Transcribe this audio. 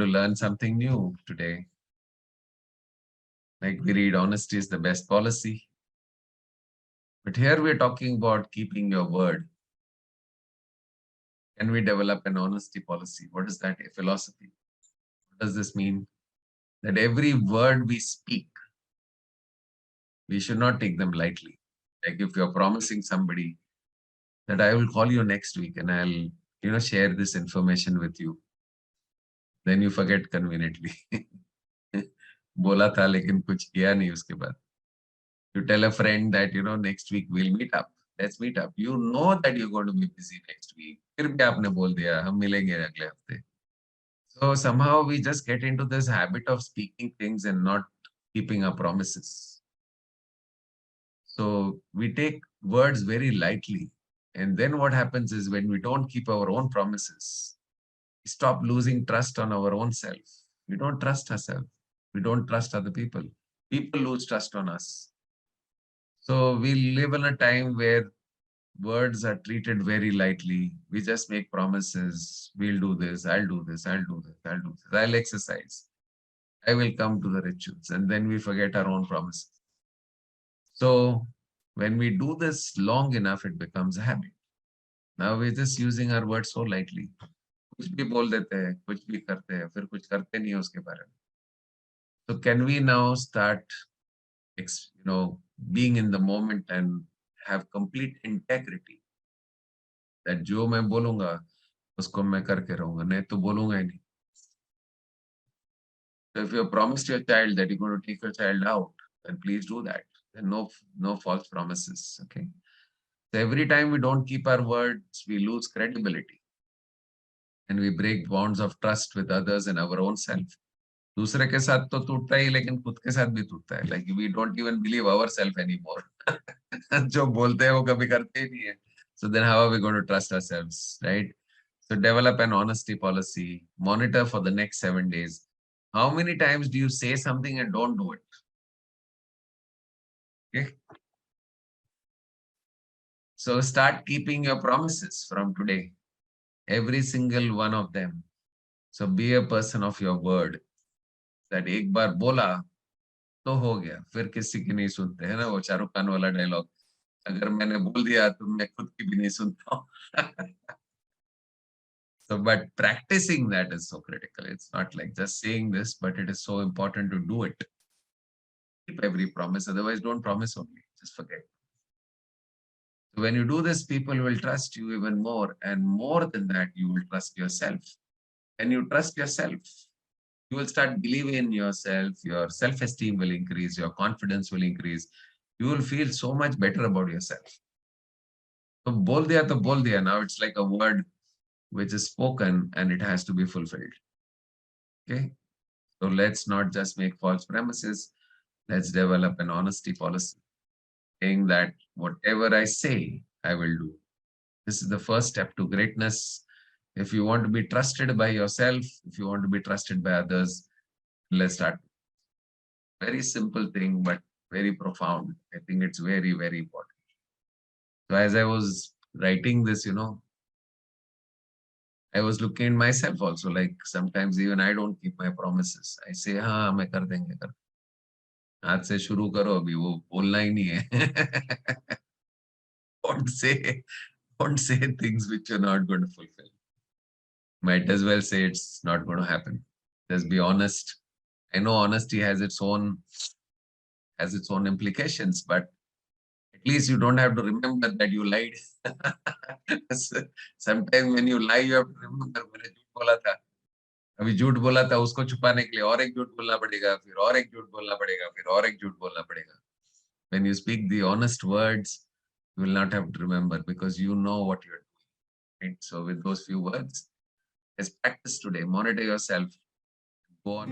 learn something new today. Like we read, honesty is the best policy. But here we're talking about keeping your word. Can we develop an honesty policy? What is that? A philosophy. What does this mean? That every word we speak, we should not take them lightly. Like if you're promising somebody that I will call you next week and I'll, share this information with you. Then you forget conveniently. बोला था लेकिन कुछ किया नहीं उसके बाद. You tell a friend that, next week we'll meet up. Let's meet up. You know that you're going to be busy next week. फिर भी आपने बोल दिया हम मिलेंगे अगले हफ्ते. So somehow we just get into this habit of speaking things and not keeping our promises. So we take words very lightly. And then what happens is when we don't keep our own promises, we stop losing trust on our own self. We don't trust ourselves. We don't trust other people. People lose trust on us. So we live in a time where words are treated very lightly. We just make promises. We'll do this. I'll do this. I'll do this. I'll do this. I'll exercise. I will come to the rituals. And then we forget our own promises. So when we do this long enough, it becomes a habit. Now we're just using our words so lightly. कुछ भी बोल देते हैं, कुछ भी करते हैं, फिर कुछ करते नहीं है उसके बारे में. So can we now start, being in the moment and have complete integrity? That जो मैं बोलूंगा उसको मैं करके रहूंगा, नहीं तो बोलूंगा ही नहीं. So if you have promised your child that you're going to take your child out, then please do that. Then no false promises. Okay. So every time we don't keep our words, we lose credibility. And we break bonds of trust with others and our own self. दूसरे के साथ तो टूटता ही लेकिन खुद के साथ भी टूटता है. Like we don't even believe ourselves anymore. जो बोलते हैं वो कभी करते ही नहीं है. So then how are we going to trust ourselves, right? So develop an honesty policy. Monitor for the next 7 days. How many times do you say something and don't do it? Okay. So start keeping your promises from today. Every single one of them. So be a person of your word. That एक बार बोला तो हो गया, फिर किसी की नहीं सुनते है ना, वो शाहरुख खान वाला डायलॉग. अगर मैंने बोल दिया तो मैं खुद की भी नहीं सुनता हूँ. So, but practicing that is so critical. It's not like just saying this, but it is so important to do it. Keep every promise. Otherwise, don't promise only. Just forget. So when you do this, people will trust you even more. And more than that, you will trust yourself. When you trust yourself, you will start believing in yourself. Your self-esteem will increase. Your confidence will increase. You will feel so much better about yourself. So, bol diya to bol diya. Now it's like a word which is spoken and it has to be fulfilled. Okay. So let's not just make false premises. Let's develop an honesty policy, saying that whatever I say, I will do. This is the first step to greatness. If you want to be trusted by yourself, if you want to be trusted by others, let's start. Very simple thing, but very profound. I think it's very, very important. So as I was writing this, I was looking at myself also, like sometimes even I don't keep my promises. I say, हाँ मैं कर देंगे कर. आज से शुरू करो अभी वो बोलना ही नहीं है. Don't say things which you're not going to fulfill. Might as well say it's not going to happen. Just be honest. I know honesty has its own implications, but at least you don't have to remember that you lied. Sometimes when you lie, you have to remember मैंने झूठ बोला था. अभी झूठ बोला था उसको छुपाने के लिए और एक झूठ बोलना पड़ेगा, फिर और एक झूठ बोलना पड़ेगा, फिर और एक झूठ बोलना पड़ेगा. When you speak the honest words, you will not have to remember because you know what you're doing. Right? So with those few words, let's practice today. Monitor yourself. Go on.